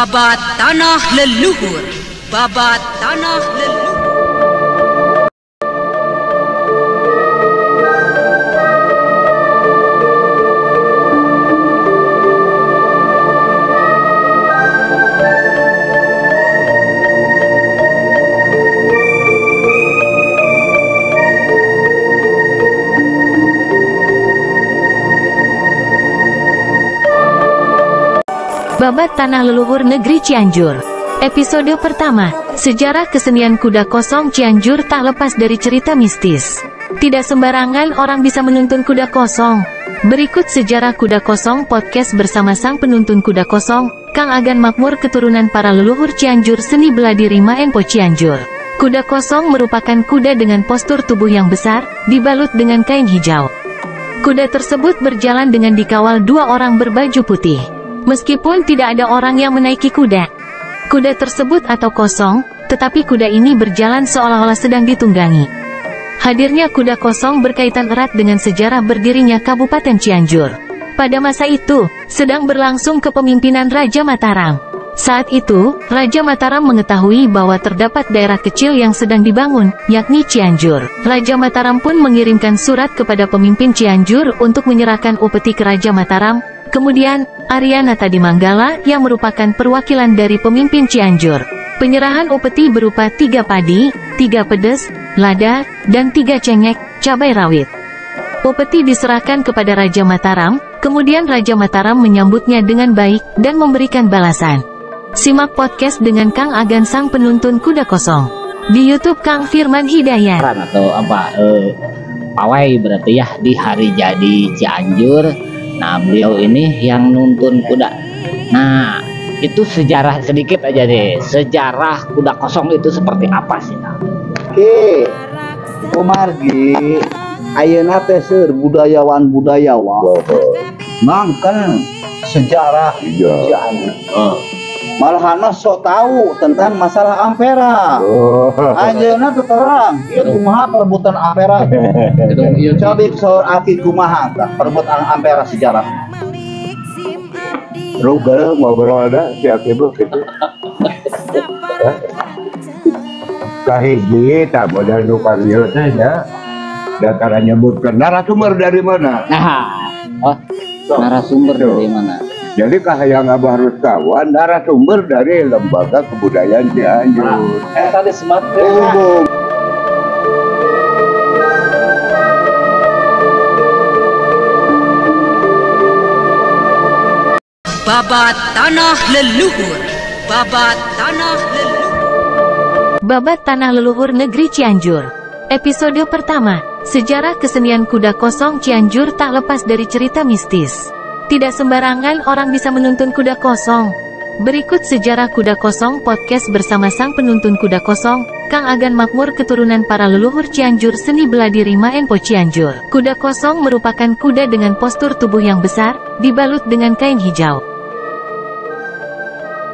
Babat Tanah Leluhur. Babat Tanah Leluhur. Babat Tanah Leluhur Negeri Cianjur. Episode pertama, sejarah kesenian kuda kosong Cianjur tak lepas dari cerita mistis. Tidak sembarangan orang bisa menuntun kuda kosong. Berikut sejarah kuda kosong podcast bersama sang penuntun kuda kosong, Kang Agan Makmur keturunan para leluhur Cianjur seni bela diri Maenpo Cianjur. Kuda kosong merupakan kuda dengan postur tubuh yang besar, dibalut dengan kain hijau. Kuda tersebut berjalan dengan dikawal dua orang berbaju putih. Meskipun tidak ada orang yang menaiki kuda tersebut atau kosong, tetapi kuda ini berjalan seolah-olah sedang ditunggangi. Hadirnya kuda kosong berkaitan erat dengan sejarah berdirinya Kabupaten Cianjur. Pada masa itu, sedang berlangsung kepemimpinan Raja Mataram. Saat itu, Raja Mataram mengetahui bahwa terdapat daerah kecil yang sedang dibangun, yakni Cianjur. Raja Mataram pun mengirimkan surat kepada pemimpin Cianjur untuk menyerahkan upeti ke Raja Mataram. Kemudian, Aryana Tadimanggala yang merupakan perwakilan dari pemimpin Cianjur. Penyerahan upeti berupa 3 padi, 3 pedes, lada, dan 3 cengek, cabai rawit. Upeti diserahkan kepada Raja Mataram, kemudian Raja Mataram menyambutnya dengan baik, dan memberikan balasan. Simak podcast dengan Kang Agan sang penuntun kuda kosong di YouTube Kang Firman Hidayat. Atau apa, pawai berarti ya di hari jadi Cianjur. Nah, beliau ini yang nuntun kuda. Nah, itu sejarah sedikit aja deh. Sejarah kuda kosong itu seperti apa sih? Oke, Komargi, ayeuna teh seueur budayawan. Mang kan sejarah Cianjur. Malahan sok tahu tentang masalah Ampera. Ayeuna teu terang, ieu kumaha perebutan Ampera. Cobi soal aki kumaha perebutan Ampera sejarah. Rugel ngobrol ada si aki begitu. Kahiji tak modal nukan ieu teh ya. Datara nyebutkeun narasumber dari mana? Nah, narasumber dari mana? Jadi kahayang Abah harus kawan narasumber dari Lembaga Kebudayaan Cianjur. Tadi smart Umum. Babat Tanah Leluhur. Babat Tanah Leluhur. Babat Tanah Leluhur Negeri Cianjur. Episode pertama, sejarah kesenian kuda kosong Cianjur tak lepas dari cerita mistis. Tidak sembarangan orang bisa menuntun kuda kosong. Berikut sejarah kuda kosong podcast bersama sang penuntun kuda kosong, Kang Agan Makmur keturunan para leluhur Cianjur seni bela diri Maenpo Cianjur. Kuda kosong merupakan kuda dengan postur tubuh yang besar, dibalut dengan kain hijau.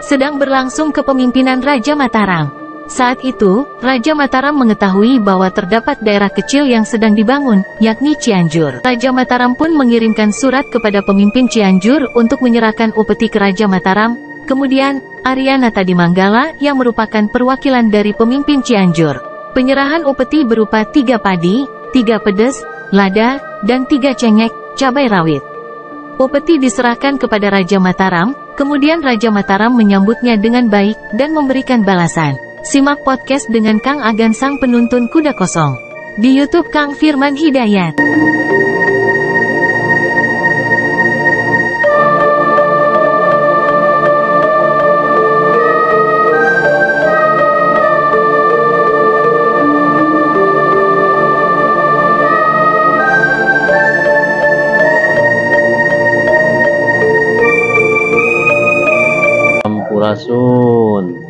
Sedang berlangsung kepemimpinan Raja Mataram. Saat itu, Raja Mataram mengetahui bahwa terdapat daerah kecil yang sedang dibangun, yakni Cianjur. Raja Mataram pun mengirimkan surat kepada pemimpin Cianjur untuk menyerahkan upeti ke Raja Mataram. Kemudian, Aryana Tadimanggala yang merupakan perwakilan dari pemimpin Cianjur. Penyerahan upeti berupa 3 padi, 3 pedes, lada, dan 3 cengek, cabai rawit. Upeti diserahkan kepada Raja Mataram, kemudian Raja Mataram menyambutnya dengan baik, dan memberikan balasan. Simak podcast dengan Kang Agan sang penuntun kuda kosong di YouTube Kang Firman Hidayat. Sampurasun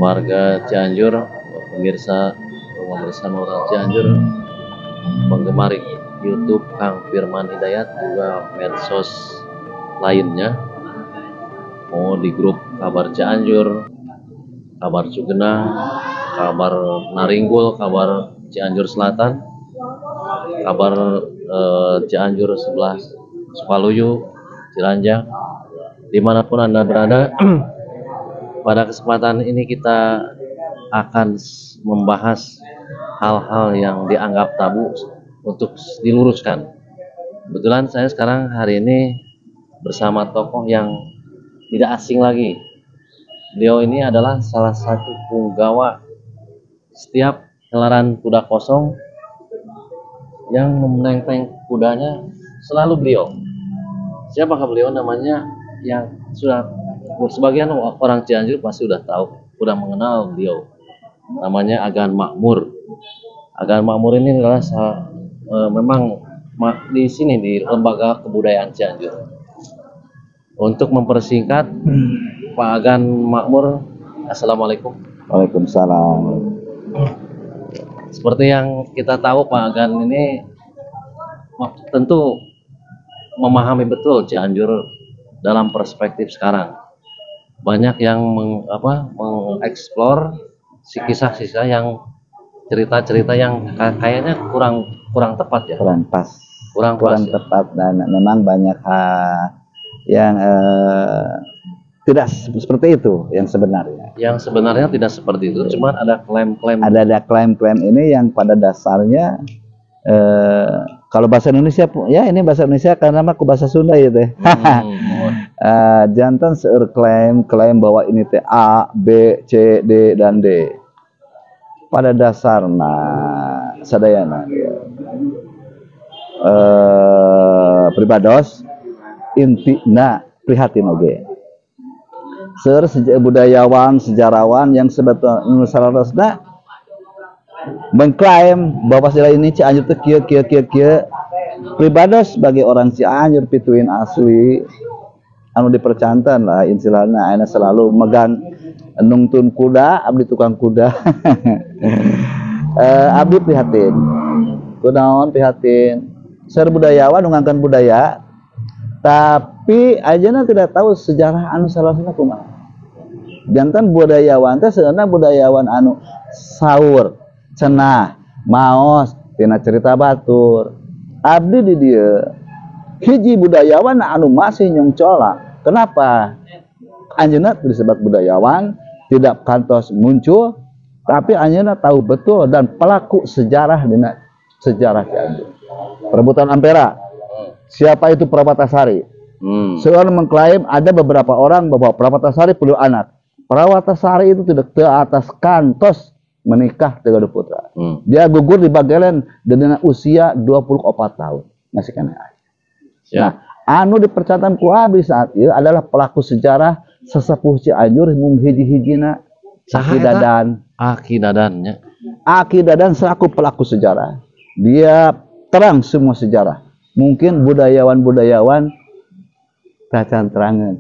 warga Cianjur, pemirsa orang Cianjur, penggemar YouTube Kang Firman Hidayat, juga medsos lainnya, mau di grup kabar Cianjur, kabar Sugena, kabar Naringgul, kabar Cianjur Selatan, kabar Cianjur sebelah Sukaluyu, Ciranjang, dimanapun Anda berada. Pada kesempatan ini kita akan membahas hal-hal yang dianggap tabu untuk diluruskan. Kebetulan saya sekarang hari ini bersama tokoh yang tidak asing lagi. Beliau ini adalah salah satu punggawa setiap gelaran kuda kosong, yang menenteng kudanya selalu beliau. Siapakah beliau? Namanya yang sudah sebagian orang Cianjur pasti sudah tahu, sudah mengenal beliau. Namanya Agan Makmur. Agan Makmur ini adalah memang di sini di Lembaga Kebudayaan Cianjur. Untuk mempersingkat, Pak Agan Makmur, assalamualaikum. Waalaikumsalam. Seperti yang kita tahu, Pak Agan ini tentu memahami betul Cianjur dalam perspektif sekarang. Banyak yang mengeksplor kisah-kisah yang cerita-cerita yang kayaknya kurang tepat ya. Kurang pas. Kurang ya. Tepat, dan memang banyak yang tidak seperti itu yang sebenarnya. Yang sebenarnya tidak seperti itu, cuman ada klaim-klaim. Ada klaim-klaim ini yang pada dasarnya kalau bahasa Indonesia, ya ini bahasa Indonesia karena aku bahasa Sunda ya teh. Jantan klaim bahwa ini teh A, B, C, D dan D. Pada dasarnya sadayana pribados intina prihatin oge. Budayawan, sejarawan yang sebetulnya salarosna mengklaim bahwa sila ini Cianjur teh kieu pribados sebagai orang Cianjur pituin asli anu dipercantan lah instilahna ayeuna selalu megang nungtun kuda, abdi tukang kuda. Abdi prihatin. Kunaon prihatin. Seur budayawan ngangkan budaya, tapi ayeuna tidak tahu sejarah anu salasna kumaha. Jantan budayawan teh sebenarnya budayawan anu saur, cenah, maos, tina cerita batur. Abdi di dieu hiji budayawan anu masih nyongcola. Kenapa? Anjeunna disebut budayawan, tidak kantos muncul, tapi anjeunna tahu betul dan pelaku sejarah dina sejarah Cianjur. Perebutan Ampera. Siapa itu Prawatasari? Seorang mengklaim ada beberapa orang bahwa Prawatasari perlu anak. Prawatasari itu tidak ke atas kantos menikah dengan putra. Dia gugur di Bagelen dengan usia 24 tahun. Masih kena. Nah, anu dipercatat ku abdi saat itu adalah pelaku sejarah sesepuh Cianjur mung hiji-hijina Aki Dadan. Aki Dadan selaku pelaku sejarah. Dia terang semua sejarah. Mungkin budayawan-budayawan kacan terangan.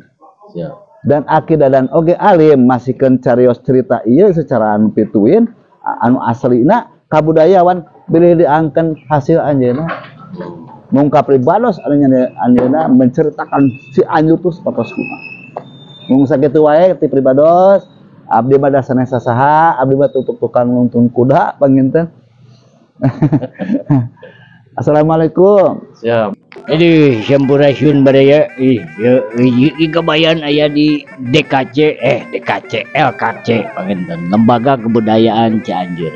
Dan Aki Dadan oge alim masihkeun carios cerita ieu secara anu pituin anu aslina kabudayawan bilih diangkeun hasil anjeunna mungkap pribados anjeunna menceritakan Cianjur tu sapertos kumaha. Mung sakitu wae ti pribados abdi mah da sanes saha, abdi mah tukang nuntun kuda panginten. Assalamualaikum. Siap. Aduh, sampurasun badaya. Kebayan aya di LKC panginten Lembaga Kebudayaan Cianjur.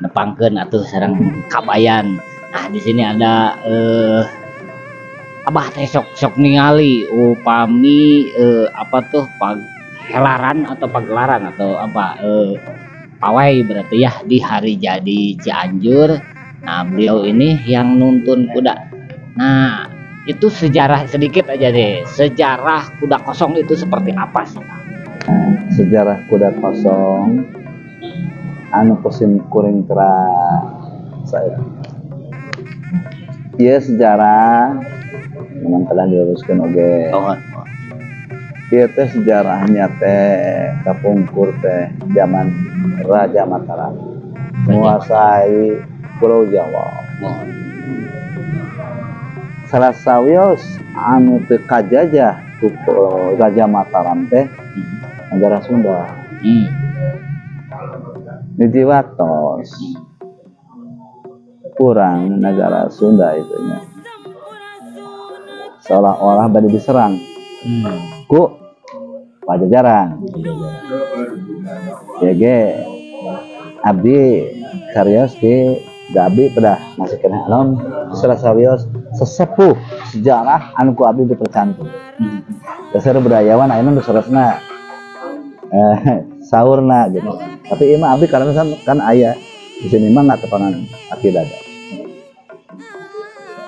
Nepangkeun atuh sareng kabayan. Nah, di sini ada Abah teh sok ningali upami apa tuh pagelaran atau pagelaran atau apa pawai berarti ya di hari jadi Cianjur. Nah, beliau ini yang nuntun kuda. Nah, itu sejarah sedikit aja deh. Sejarah kuda kosong itu seperti apa sih? Sejarah kuda kosong anu kusim kuring kera saya. Ieu sejarah memang telah diluruskan oge. Ieu teh sejarahnya teh kapungkur teh zaman Raja Mataram menguasai Pulau Jawa. Salah sawios anu teu kajajah ku Raja Mataram teh negara Sunda. Dijiwatos kurang negara Sunda itunya seolah-olah bade diserang. ku Pajajaran. Ge abdi karya di Gabi pada masih kena alam serasarios sesepuh sejarah anu ku abdi dipercantum. Dasar budayawan ayeuna nu saresna saurna gitu. Tapi ieu mah abdi karena kan aya di sini mah nggak tepangan akidah.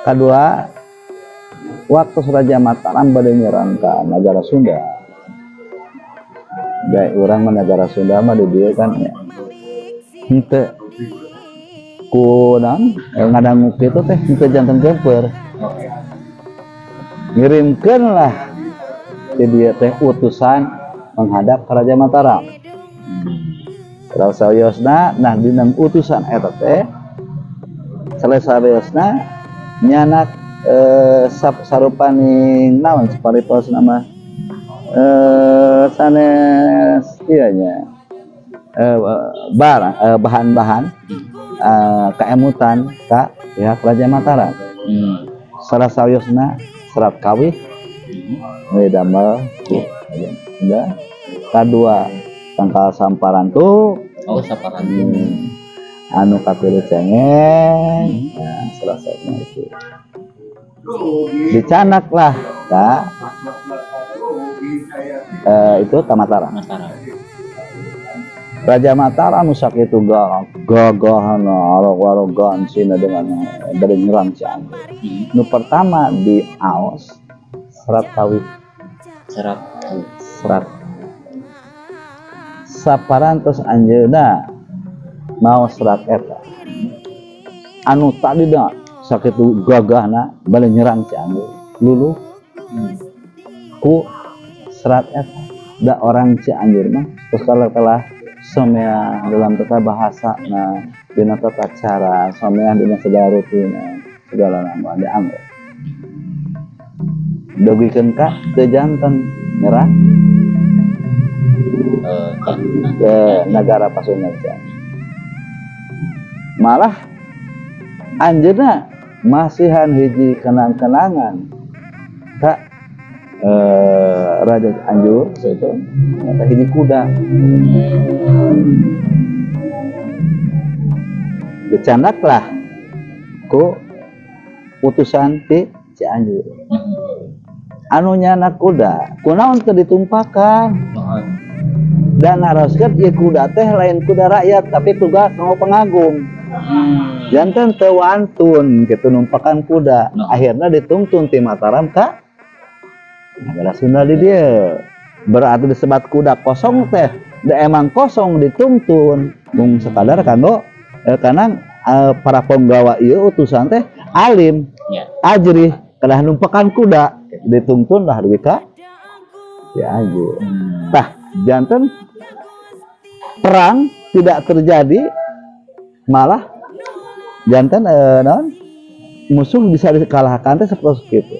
Kedua, waktu Raja Mataram bade nyerang ke negara Sunda. Baik orang negara Sunda mah di dia kan ya. Henteu ku ngadangu kitu teh henteu janten kemper. Ngirimkeun lah di dia teh utusan menghadap ke Raja Mataram. Salayosna nah dina utusan eta teh salayosna nyanak sarupaning naon saparipos nama sanes ianya bahan-bahan keemutan ka pihak Raja Mataram. Salah sayosna serat kawih damel enggak. Kedua tangkal samparan tuh samparan anu kapilu cengeng. Nah, selesainya itu dicanak lah kak itu Mataram. Raja Mataram sak itu gagahan arogan dengan dari nyerang Cianjur. Nu pertama di Aos serat kawih serat saparantos anjeuna mau serat eta anu tadi dah sakitu gagahna balik nyerang Cianjur luluh ku serat eta da orang Cianjur mah telah somea dalam tata bahasa nah dina tata cara somea dina segala rutin segala nama dianggap dogikeun ka teu janten nyerang ke negara Pasundan. Malah anjeunna masihan hiji kenang-kenangan ka Raja Cianjur itu nyata hiji kuda dicanak lah ku utusan ti Cianjur anu nyanak kuda kunaon teu ditumpakan dan naroskeun ieu kuda teh lain kuda rakyat tapi kuda kanggo pengagum. Janten teu wantun kitu numpakan kuda. Akhirna ditungtun ti Mataram ka negara Sunda di dieu. Berarti disebat kuda kosong teh da emang kosong dituntun mung sekadar kanggo kana para penggawa ieu utusan teh alim ajrih kedah numpakan kuda dituntun lah dugi ka Cianjur. Tah janten perang tidak terjadi malah janten musuh bisa dikalahkan teh seperti itu.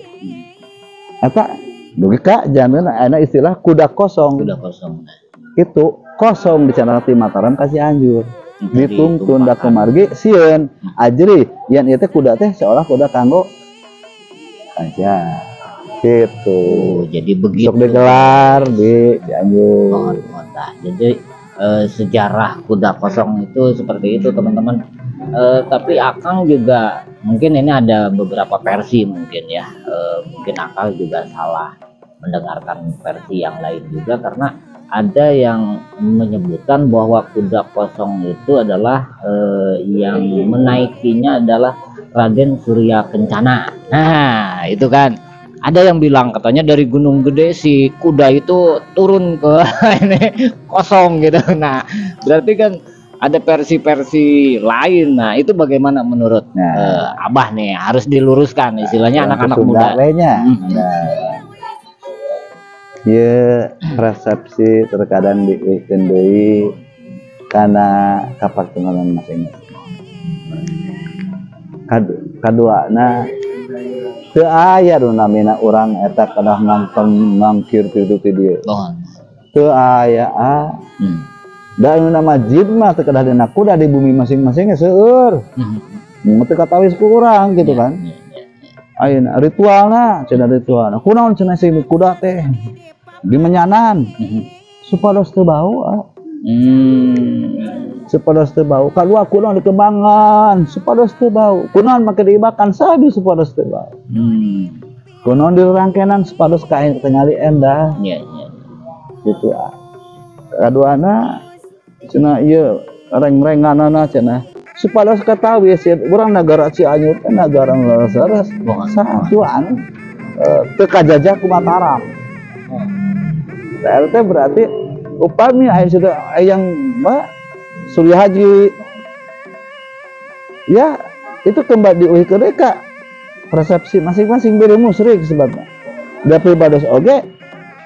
Eta dugi ka janten ana istilah kuda kosong. Itu kosong di Cana Mataram ka Cianjur. Dituntun da kemargi sieun ajri yan ieu teh kuda teh seolah kuda kanggo aja. Gitu. Jadi begitu. Sok digelar di Cianjur. Jadi sejarah kuda kosong itu seperti itu teman-teman. Tapi Akang juga mungkin ini ada beberapa versi mungkin ya. Mungkin Akang juga salah mendengarkan versi yang lain juga karena ada yang menyebutkan bahwa kuda kosong itu adalah yang menaikinya adalah Raden Surya Kencana. Nah itu kan. Ada yang bilang katanya dari Gunung Gede si kuda itu turun ke ini kosong gitu. Nah, berarti kan ada versi-versi lain. Nah, itu bagaimana menurut Abah nih? Harus diluruskan istilahnya anak-anak muda. Ya, persepsi terkadang diikeun deui kana kapatungan masing-masing. Kaduana teu aya nu namina urang eta kadah ngangkir kitu ti dieu. Teu aya da nu nama jin mah teu kadah dina kuda di bumi masing-masing seueur. Teu katawis ku urang gitu kan. Ayeuna ritualna cenah ritualna. Kunaon cenah si kuda teh? di menyanan supados teu bau supados teu bau kadua kunaon dikembangan supados teu bau kunaon make diibakan sabi supados teu bau kunaon dirangkenan supados kain tingali endah gitu kaduana cenah ieu reng-renganana cenah supados katawi urang nagara Cianjur teh nagara leres satuan teu kajajah ku Mataram. RT berarti upami aya sudah yang Surya Haji ya itu kembali diuhikeun deui ka persepsi masing-masing beri musyrik sebabna da pribados oge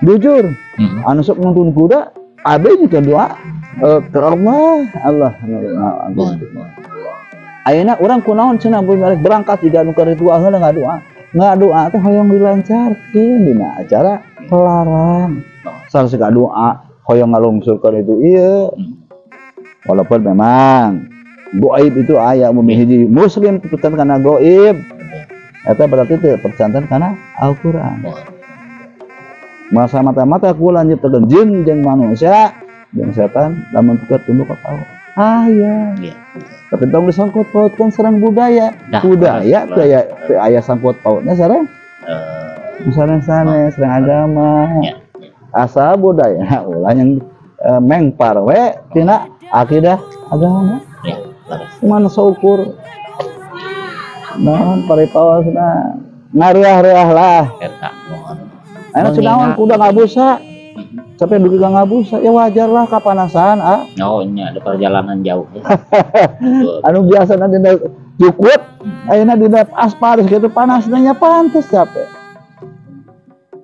jujur anu sok nuntun kuda abdi kedua ke Allah ayeuna urang kunaon cenah balik berangkat jiga anu keur ritual heula ngadoa teh hoyong dilancarkeun dina acara pelaran sareng doa hoyong ngalungsurkeun itu ieu walaupun memang goib itu aya hiji muslim putusan kana goib eta berarti teu percantan kana Al-Qur'an masa mata-mata kula nyiptakeun jin jeung manusia jeung setan lamun teu tunduk ka Allah aya tapi tong disangkut pautkeun sareng budaya teu aya sangkut pautna sareng sanes sareng agama asal budaya ulah yang mengpar we tina akidah agama mana saukur naon paripawasna ngariah-riah lah eta aya cenah kuda ngabusa sampai dugi ngabusa ya wajar lah kapanasan nya ada perjalanan jauh anu biasana dina cukut ayeuna dina aspal gitu panasnya nya pantes capek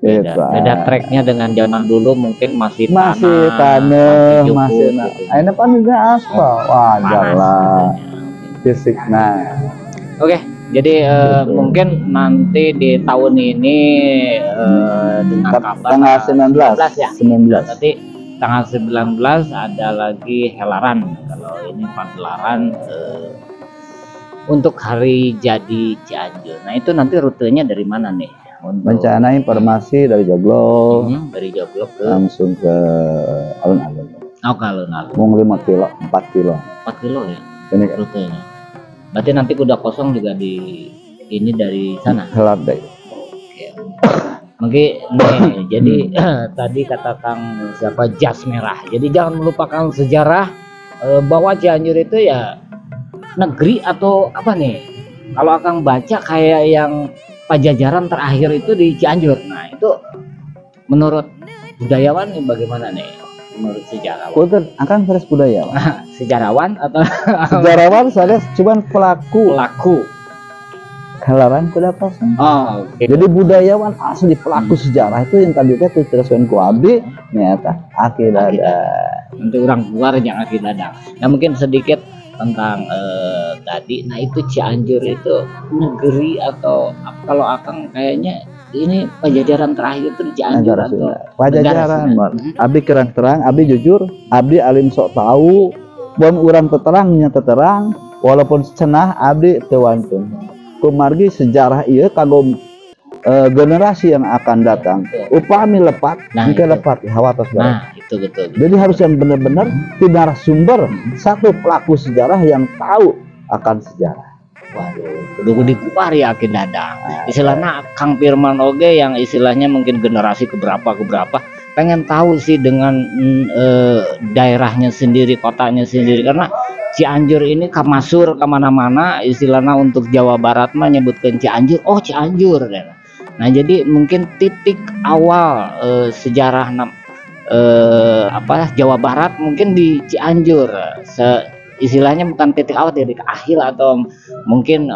beda treknya dengan zaman dulu mungkin masih tanah masih ayeuna pan dina aspal wajar lah fisikna. Oke, jadi mungkin nanti di tahun ini dengan kabar tanggal 19 ya. 19. Nanti tanggal 19 ada lagi helaran. Kalau ini pagelaran untuk hari jadi Cianjur. Nah, itu nanti rutenya dari mana nih? Rencana informasi dari Joglok. Dari Joglok ke langsung ke alun-alun. Oh, ke alun-alun. Mau 5 kilo, 4 kilo. 4 kilo ya? Ini rutenya. Berarti nanti kuda kosong juga di ini dari sana. Helat deh. Mungkin nih, jadi tadi kata Kang siapa jas merah. Jadi jangan melupakan sejarah bahwa Cianjur itu ya negeri atau apa nih? Kalau Akang baca kayak yang Pajajaran terakhir itu di Cianjur. Nah itu menurut budayawan nih bagaimana nih? Menurut sejarawan. Punten, Akang sanes budayawan. Sejarawan atau sejarawan sanes cuman pelaku. Helaran kuda kosong. Oh, okay. Jadi budayawan asli pelaku sejarah itu yang tadi teh diteruskeun ku abdi nyata Aki Dadang. Nanti orang keluar yang Aki Dadang. Nah mungkin sedikit tentang tadi. Nah itu Cianjur itu negeri atau kalau Akang kayaknya ini Pajajaran terakhir itu di Cianjur atau Pajajaran. Abdi kerang terang, abdi jujur, abdi alim sok tahu, bon urang terang terang, walaupun cenah abdi teu wantun. Kumargi sejarah ieu kagum generasi yang akan datang. Upami lepat, engke lepat hawatos bareng. Nah, itu betul. Jadi harus yang benar-benar di narasumber satu pelaku sejarah yang tahu akan sejarah. Waduh, kudu dikubar ya Aki Dadang. Istilahnya Kang Firman oge yang istilahnya mungkin generasi keberapa pengen tahu sih dengan daerahnya sendiri, kotanya sendiri, karena Cianjur ini kamasur kemana-mana. Istilahnya untuk Jawa Barat mah nyebutkan Cianjur, oh Cianjur. Nah jadi mungkin titik awal sejarah Jawa Barat mungkin di Cianjur. Istilahnya bukan titik awal, titik akhir, atau mungkin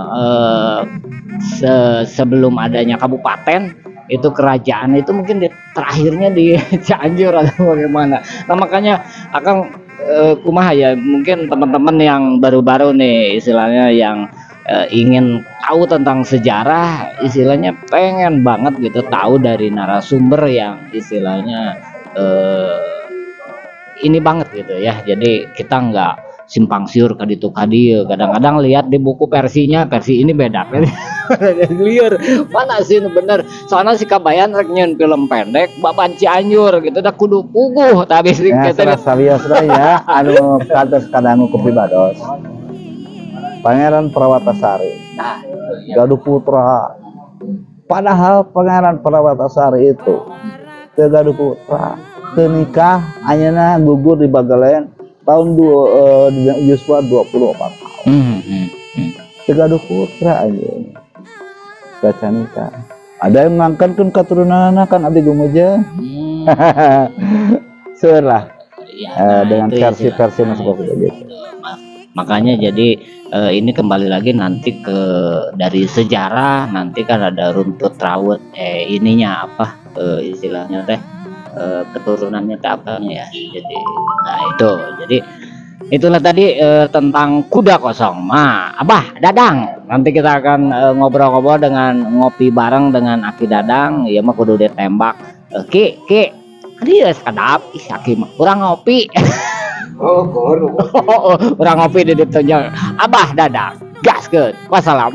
sebelum adanya kabupaten itu kerajaan itu mungkin terakhirnya di Cianjur atau bagaimana. Nah makanya Akang kumaha ya, mungkin teman-teman yang baru-baru nih istilahnya yang ingin tahu tentang sejarah, istilahnya pengen banget gitu tahu dari narasumber yang istilahnya ini banget gitu ya. Jadi kita nggak simpang siur ka ditu ka dieu. Kadang-kadang lihat di buku versinya, versi ini beda. Lieur. Mana sih nu bener? Soalnya si kabayan rek nyeun film pendek Baban Cianjur gitu da kudu puguh tapi sih Ya, serius ya, anu kantos kadangu kopi bados. Pangeran Perwatasari, Gaduh Putra. Padahal Pangeran Perwatasari itu ke Gaduh Putra, ke nikah, ayeuna gugur di Bagalen tahun Yuswa 24 tahun. Ke Gaduh Putra aja, baca nikah. Ada yang mengangkatkan keturunan kan adik gumeja. Surah dengan versi-versi masuk gitu. Makanya jadi ini kembali lagi nanti ke dari sejarah, nanti kan ada runtut rawut ininya apa istilahnya teh keturunannya ke apanya ya. Jadi nah itu jadi itulah tadi tentang kuda kosong. Nah, Abah Dadang, nanti kita akan ngobrol-ngobrol dengan ngopi bareng dengan Aki Dadang. Ya mah kudu ditembak. Ki dia sekadap Aki mah kurang ngopi. Oh, kono. Kurang ngopi di ditunjuk. Abah Dadang, gaskeun. Wassalam.